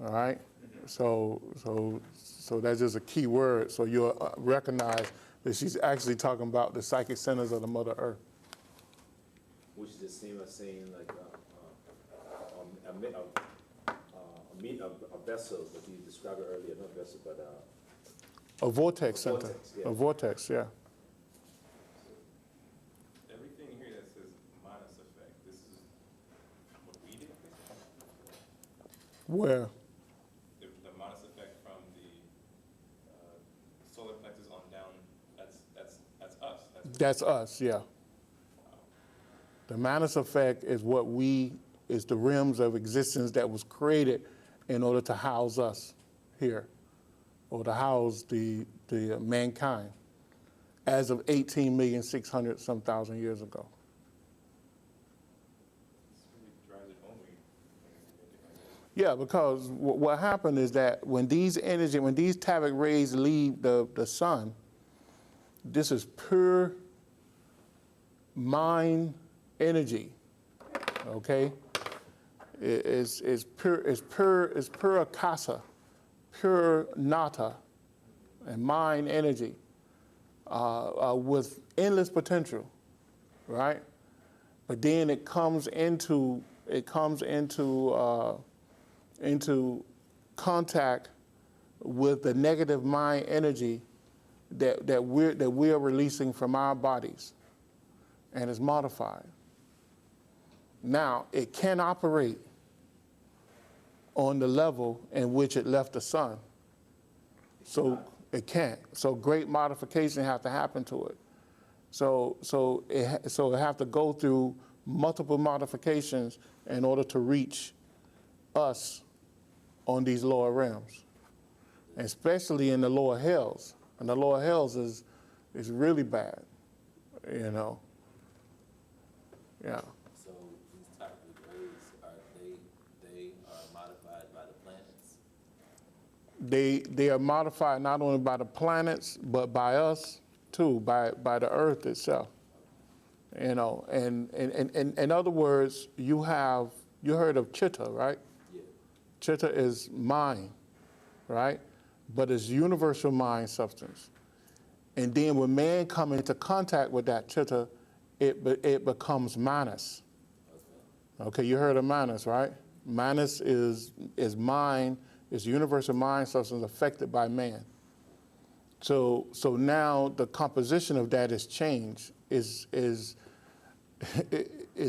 All right? So that's just a key word. So you'll recognize that she's actually talking about the psychic centers of the Mother Earth. Which is the same as saying like a vessel, but you described it earlier, not vessel, but A vortex center. vortex, yeah. A vortex, yeah. Everything here that says minus effect, this is what we did, basically? Where? The minus effect from the solar plexus on down, that's us. That's us, yeah. The Manus effect is is the realms of existence that was created in order to house us here, or to house the mankind, as of 18,600,000 years ago. This really drives it home. Yeah, because what happened is that when these Tavic rays leave the sun, this is pure mind energy. Okay, it's pure akasa, pure nata, and mind energy with endless potential, right? But then it comes into contact with the negative mind energy that we're releasing from our bodies, and is modified. Now, it can operate on the level in which it left the sun. So it can't. So great modification have to happen to it. So it have to go through multiple modifications in order to reach us on these lower realms, especially in the lower hells. And the lower hells It's really bad, you know. Yeah. So these Tavic rays, they are modified by the planets? They are modified not only by the planets, but by us too, by the earth itself. You know, and in other words, you heard of chitta, right? Yeah. Chitta is mind, right? But it's universal mind substance. And then when man come into contact with that chitta, it becomes manas. Okay, you heard of manas, right? Manas is mind, is universal mind substance affected by man. So now the composition of that is changed, is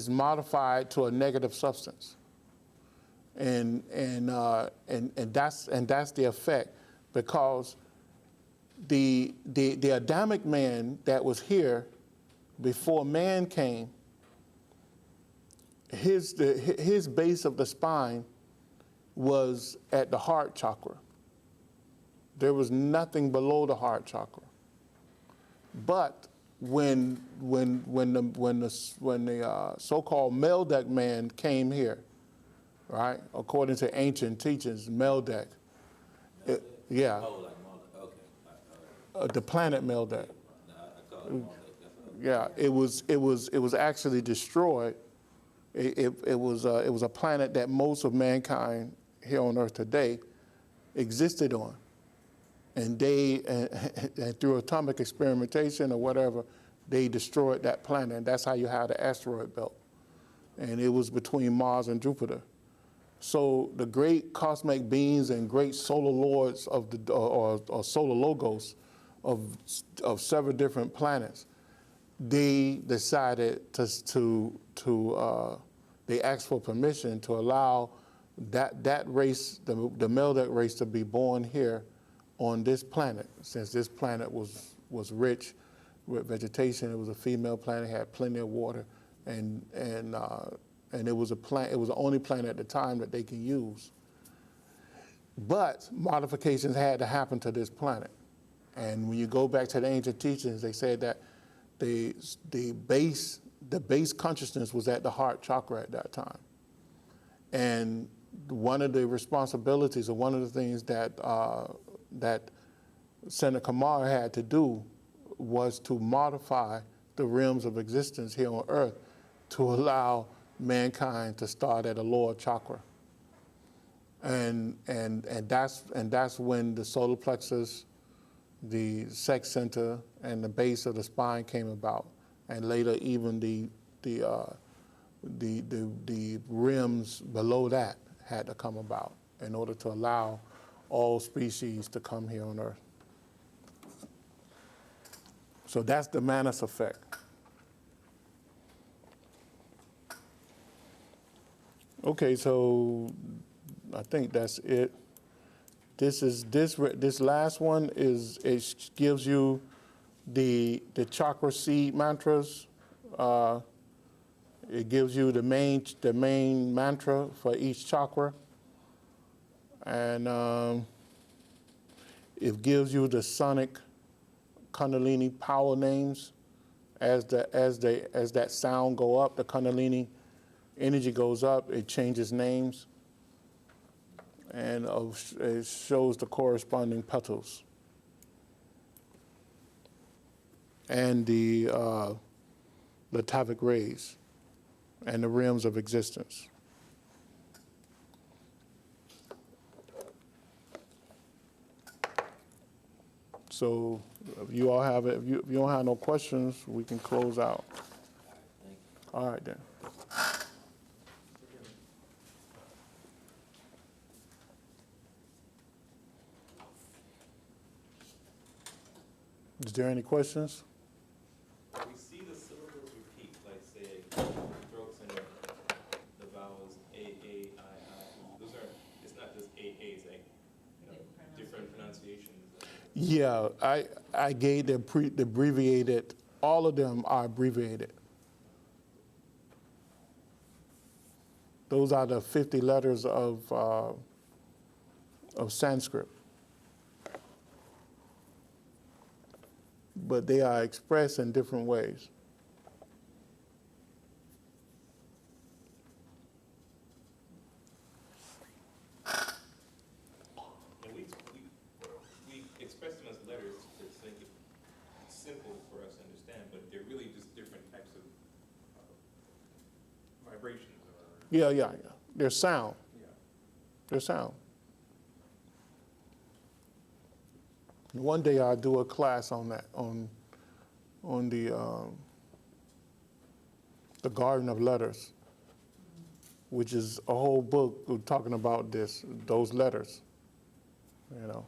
modified to a negative substance. And that's the effect, because the Adamic man that was here before man came, his base of the spine was at the heart chakra. There was nothing below the heart chakra. But when the so-called Meldic man came here, right? According to ancient teachings, Meldic, yeah, Oh, like Moloch, okay. the planet Meldic. No, I call it Moloch. Yeah, it was actually destroyed. It was a planet that most of mankind here on Earth today existed on, and and through atomic experimentation or whatever, they destroyed that planet, and that's how you had the asteroid belt, and it was between Mars and Jupiter. So the great cosmic beings and great solar lords of the or solar logos of several different planets, they decided they asked for permission to allow that race, the Meldic race, to be born here on this planet, since this planet was rich with vegetation. It was a female planet, had plenty of water, and it was it was the only planet at the time that they can use. But modifications had to happen to this planet. And when you go back to the ancient teachings, they said that the base consciousness was at the heart chakra at that time. And one of the responsibilities, or one of the things that Senator Kamar had to do, was to modify the realms of existence here on Earth to allow mankind to start at a lower chakra. And that's when the solar plexus, the sex center, and the base of the spine came about, and later even the rims below that had to come about in order to allow all species to come here on Earth. So that's the Manas effect. Okay, so I think that's it. This last one is, it gives you the chakra seed mantras. It gives you the main mantra for each chakra, and it gives you the sonic Kundalini power names. As that sound go up, the Kundalini energy goes up. It changes names, and it shows the corresponding petals. And the Tavic rays and the realms of existence. So if you all have it, if you don't have no questions, we can close out. All right then. Is there any questions? We see the syllables repeat, like say, strokes and the vowels A, I. Those are, it's not just A, it's like, different pronunciations. Yeah, I gave the abbreviated, all of them are abbreviated. Those are the 50 letters of Sanskrit. but they are expressed in different ways. And we express them as letters to make it simple for us to understand, but they're really just different types of vibrations or. Yeah. There's sound. Yeah. There's sound. One day I'll do a class on that, on the Garden of Letters, which is a whole book talking about those letters, you know.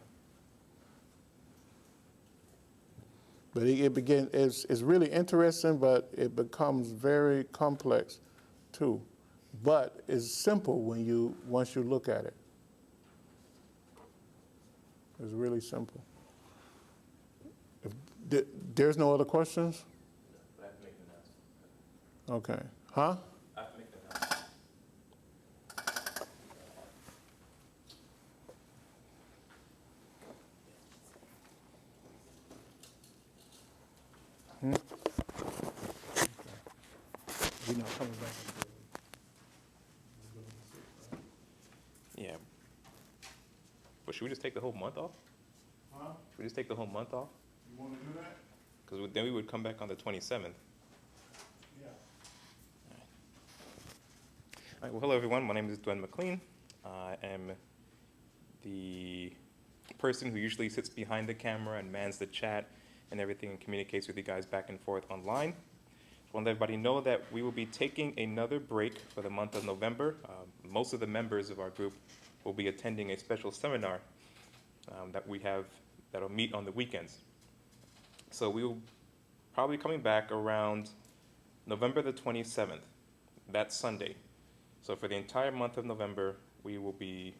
But it's really interesting, but it becomes very complex too. But it's simple once you look at it. It's really simple. There's no other questions? I have to make an announcement. Okay. Huh? I have to make an announcement. We're not coming back. Yeah. But should we just take the whole month off? Huh? Should we just take the whole month off? You want to do that? Because then we would come back on the 27th. Yeah. All right, well, hello everyone. My name is Dwayne McLean. I am the person who usually sits behind the camera and mans the chat and everything and communicates with you guys back and forth online. Just want to let everybody know that we will be taking another break for the month of November. Most of the members of our group will be attending a special seminar that we have that'll meet on the weekends. So we will probably coming back around November the 27th, that's Sunday. So for the entire month of November, we will be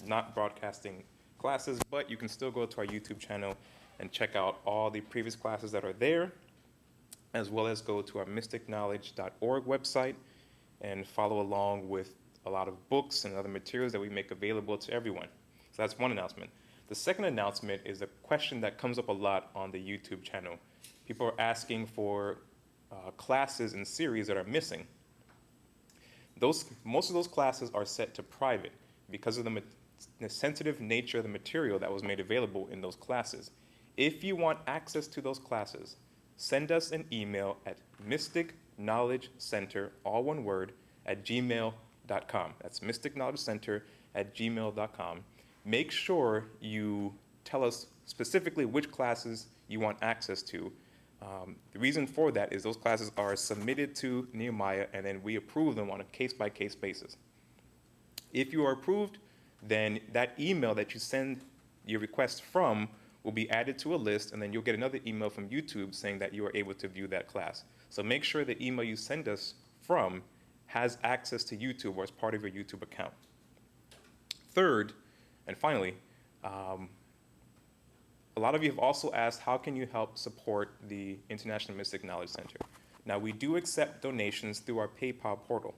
not broadcasting classes, but you can still go to our YouTube channel and check out all the previous classes that are there, as well as go to our mysticknowledge.org website and follow along with a lot of books and other materials that we make available to everyone. So that's one announcement. The second announcement is a question that comes up a lot on the YouTube channel. People are asking for classes and series that are missing. Most of those classes are set to private because of the sensitive nature of the material that was made available in those classes. If you want access to those classes, send us an email at mystickknowledgecenter, all one word, at gmail.com. That's mystickknowledgecenter@gmail.com. Make sure you tell us specifically which classes you want access to. The reason for that is those classes are submitted to Nehemiah, and then we approve them on a case-by-case basis. If you are approved, then that email that you send your request from will be added to a list, and then you'll get another email from YouTube saying that you are able to view that class. So make sure the email you send us from has access to YouTube or is part of your YouTube account. Third, and finally, a lot of you have also asked, how can you help support the International Mystic Knowledge Center? Now, we do accept donations through our PayPal portal.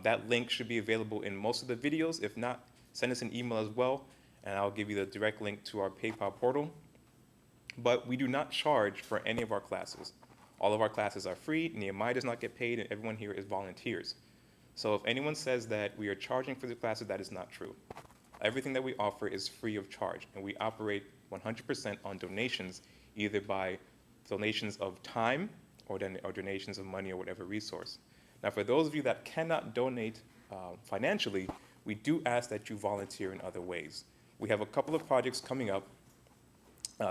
That link should be available in most of the videos. If not, send us an email as well, and I'll give you the direct link to our PayPal portal. But we do not charge for any of our classes. All of our classes are free. Nehemiah does not get paid, and everyone here is volunteers. So if anyone says that we are charging for the classes, that is not true. Everything that we offer is free of charge, and we operate 100% on donations, either by donations of time or donations of money or whatever resource. Now, for those of you that cannot donate financially, we do ask that you volunteer in other ways. We have a couple of projects coming up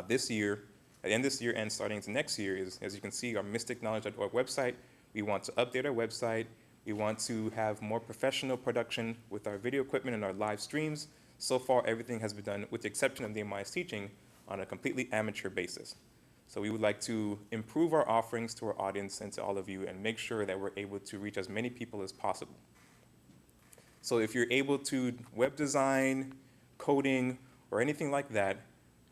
this year, at the end of this year and starting into next year. As you can see, our mystickknowledge.org website, we want to update our website. We want to have more professional production with our video equipment and our live streams. So far, everything has been done, with the exception of Nehemiah's teaching, on a completely amateur basis. So we would like to improve our offerings to our audience and to all of you and make sure that we're able to reach as many people as possible. So if you're able to web design, coding, or anything like that,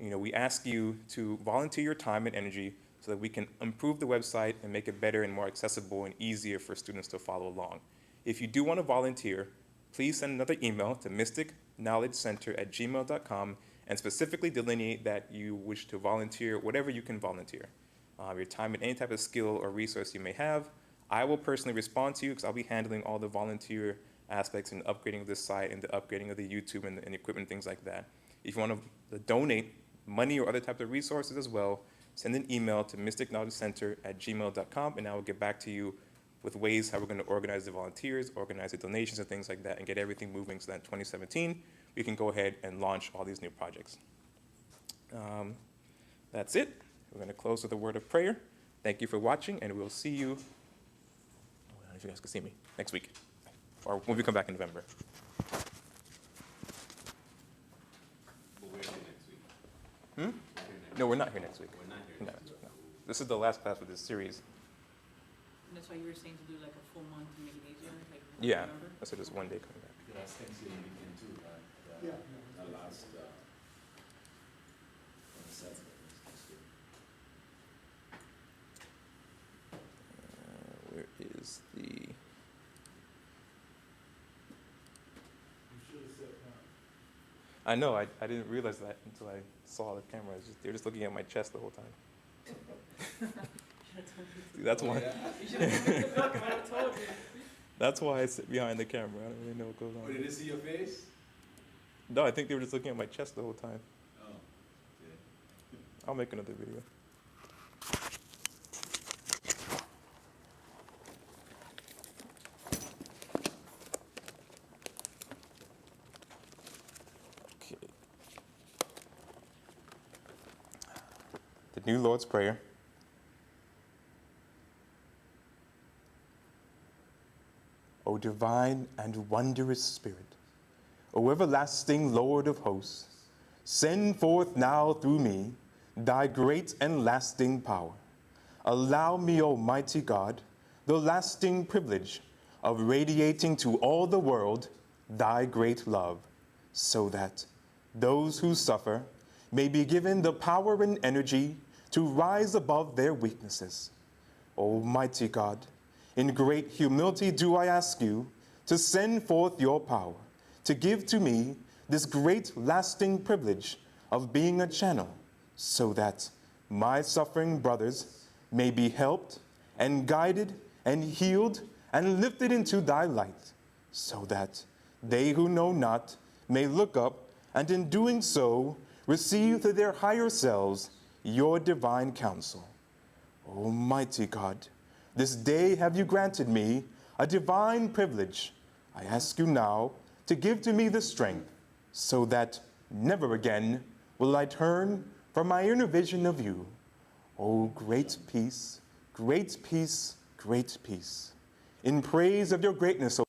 we ask you to volunteer your time and energy so that we can improve the website and make it better and more accessible and easier for students to follow along. If you do want to volunteer, please send another email to mystickknowledgecenter@gmail.com, and specifically delineate that you wish to volunteer, whatever you can volunteer. Your time and any type of skill or resource you may have. I will personally respond to you because I'll be handling all the volunteer aspects and upgrading of this site and the upgrading of the YouTube and equipment, things like that. If you want to donate money or other types of resources as well, send an email to mysticknowledgecenter@gmail.com, and I will get back to you with ways how we're going to organize the volunteers, organize the donations and things like that, and get everything moving so that in 2017, we can go ahead and launch all these new projects. That's it. We're going to close with a word of prayer. Thank you for watching, and we'll see you, I don't know if you guys can see me, next week, or when we come back in November. But we're here next week. Hmm? We're here next No, we're not here next week. We're not here No, next week. no. This is the last class with this series. And that's why you were saying to do like a full month to make it easier, like Yeah, November? so just one day coming back. Yeah, that's Thanksgiving weekend too, right? The last, on the Saturday, Thanksgiving. Where is the? I know, I didn't realize that until I saw the camera. They were just looking at my chest the whole time. See, that's why. You should have told me. I told you. That's why I sit behind the camera. I don't really know what goes Oh, on. did they see your face? No, I think they were just looking at my chest the whole time. Oh, okay. I'll make another video. Okay. The New Lord's Prayer. O divine and wondrous Spirit, O everlasting Lord of hosts, send forth now through me thy great and lasting power. Allow me, Almighty God, the lasting privilege of radiating to all the world thy great love, so that those who suffer may be given the power and energy to rise above their weaknesses. Almighty God, in great humility do I ask you to send forth your power, to give to me this great lasting privilege of being a channel, so that my suffering brothers may be helped and guided and healed and lifted into thy light, so that they who know not may look up and in doing so receive to their higher selves your divine counsel. Almighty God, this day have you granted me a divine privilege. I ask you now to give to me the strength so that never again will I turn from my inner vision of you. O great peace, great peace, great peace. In praise of your greatness, O